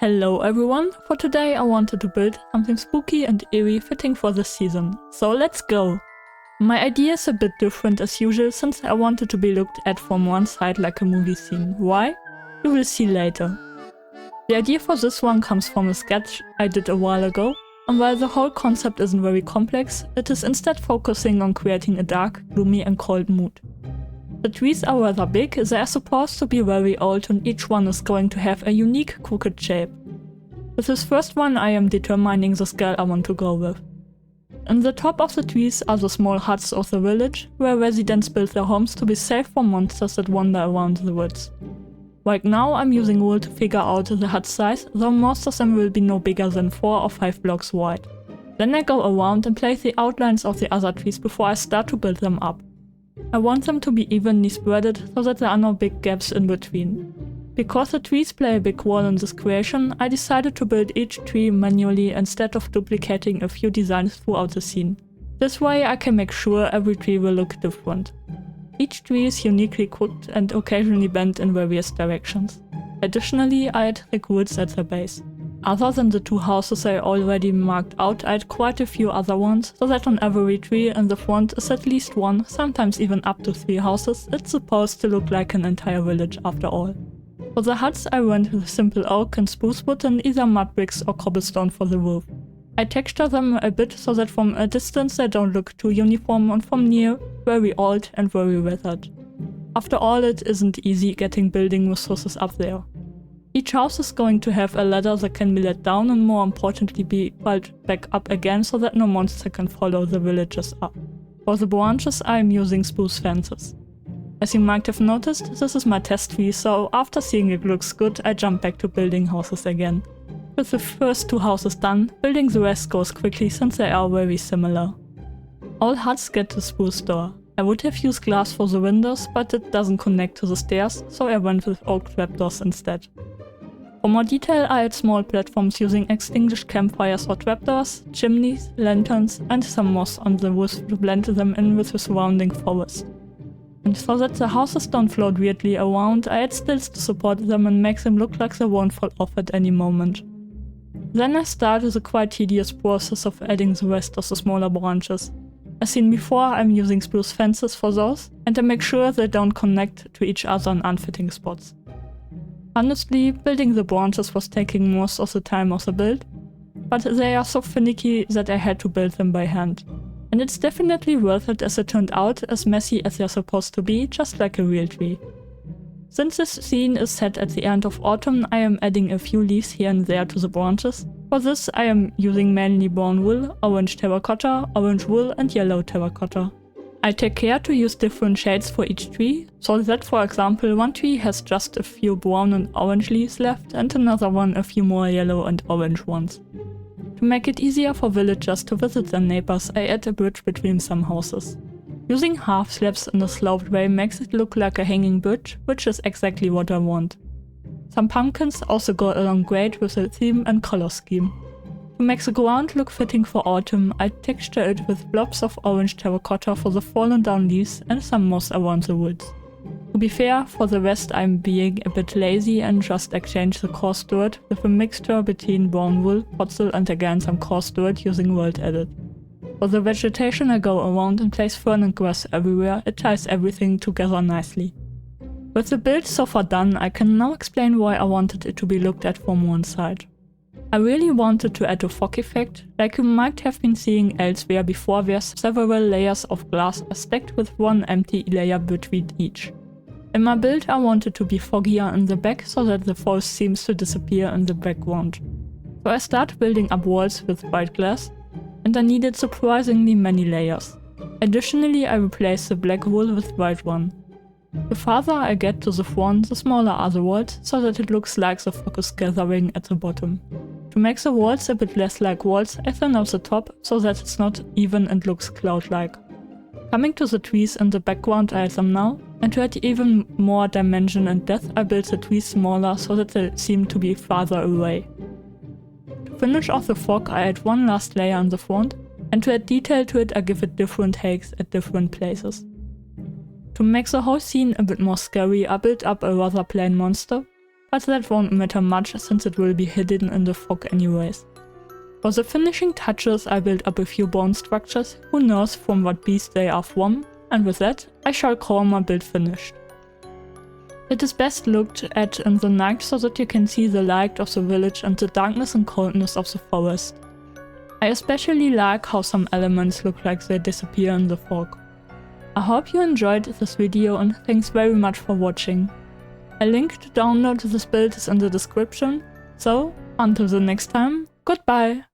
Hello everyone, for today I wanted to build something spooky and eerie fitting for this season, so let's go! My idea is a bit different as usual since I wanted to be looked at from one side like a movie scene. Why? You will see later. The idea for this one comes from a sketch I did a while ago, and while the whole concept isn't very complex, it is instead focusing on creating a dark, gloomy and cold mood. The trees are rather big, they are supposed to be very old and each one is going to have a unique crooked shape. With this first one I am determining the scale I want to go with. In the top of the trees are the small huts of the village, where residents build their homes to be safe from monsters that wander around the woods. Right now I'm using wool to figure out the hut size, though most of them will be no bigger than 4 or 5 blocks wide. Then I go around and place the outlines of the other trees before I start to build them up. I want them to be evenly spreaded so that there are no big gaps in between. Because the trees play a big role in this creation, I decided to build each tree manually instead of duplicating a few designs throughout the scene. This way I can make sure every tree will look different. Each tree is uniquely crooked and occasionally bent in various directions. Additionally, I add thick woods at the base. Other than the 2 houses I already marked out, I had quite a few other ones, so that on every tree in the front is at least 1, sometimes even up to 3 houses. It's supposed to look like an entire village after all. For the huts I went with simple oak and spruce wood and either mud bricks or cobblestone for the roof. I texture them a bit so that from a distance they don't look too uniform and from near, very old and very weathered. After all, it isn't easy getting building resources up there. Each house is going to have a ladder that can be let down and more importantly be piled back up again so that no monster can follow the villagers up. For the branches I am using spruce fences. As you might have noticed, this is my test tree, so after seeing it looks good I jump back to building houses again. With the first 2 houses done, building the rest goes quickly since they are very similar. All huts get a spruce door. I would have used glass for the windows, but it doesn't connect to the stairs, so I went with oak trapdoors instead. For more detail I add small platforms using extinguished campfires or trapdoors, chimneys, lanterns and some moss on the roof to blend them in with the surrounding forest. And so that the houses don't float weirdly around, I add stilts to support them and make them look like they won't fall off at any moment. Then I start with a quite tedious process of adding the rest of the smaller branches. As seen before, I'm using spruce fences for those, and I make sure they don't connect to each other in unfitting spots. Honestly, building the branches was taking most of the time of the build, but they are so finicky that I had to build them by hand. And it's definitely worth it as it turned out as messy as they're supposed to be, just like a real tree. Since this scene is set at the end of autumn, I am adding a few leaves here and there to the branches. For this I am using mainly brown wool, orange terracotta, orange wool and yellow terracotta. I take care to use different shades for each tree, so that for example one tree has just a few brown and orange leaves left and another one a few more yellow and orange ones. To make it easier for villagers to visit their neighbors, I add a bridge between some houses. Using half slabs in a sloped way makes it look like a hanging bridge, which is exactly what I want. Some pumpkins also go along great with the theme and color scheme. To make the ground look fitting for autumn, I texture it with blobs of orange terracotta for the fallen down leaves and some moss around the woods. To be fair, for the rest I'm being a bit lazy and just exchange the coarse dirt with a mixture between brown wool, potsil and again some coarse dirt using World Edit. For the vegetation I go around and place fern and grass everywhere, it ties everything together nicely. With the build so far done, I can now explain why I wanted it to be looked at from one side. I really wanted to add a fog effect, like you might have been seeing elsewhere before where several layers of glass are stacked with one empty layer between each. In my build I wanted to be foggier in the back so that the forest seems to disappear in the background. So I start building up walls with white glass, and I needed surprisingly many layers. Additionally I replaced the black wool with white one. The farther I get to the front, the smaller are the walls, so that it looks like the fog is gathering at the bottom. To make the walls a bit less like walls, I thin out the top so that it's not even and looks cloud-like. Coming to the trees in the background I add them now, and to add even more dimension and depth I build the trees smaller so that they seem to be farther away. To finish off the fog I add one last layer on the front, and to add detail to it I give it different takes at different places. To make the whole scene a bit more scary I build up a rather plain monster, but that won't matter much since it will be hidden in the fog anyways. For the finishing touches I built up a few bone structures, who knows from what beast they are from, and with that I shall call my build finished. It is best looked at in the night so that you can see the light of the village and the darkness and coldness of the forest. I especially like how some elements look like they disappear in the fog. I hope you enjoyed this video and thanks very much for watching. A link to download this build is in the description, so until the next time, goodbye!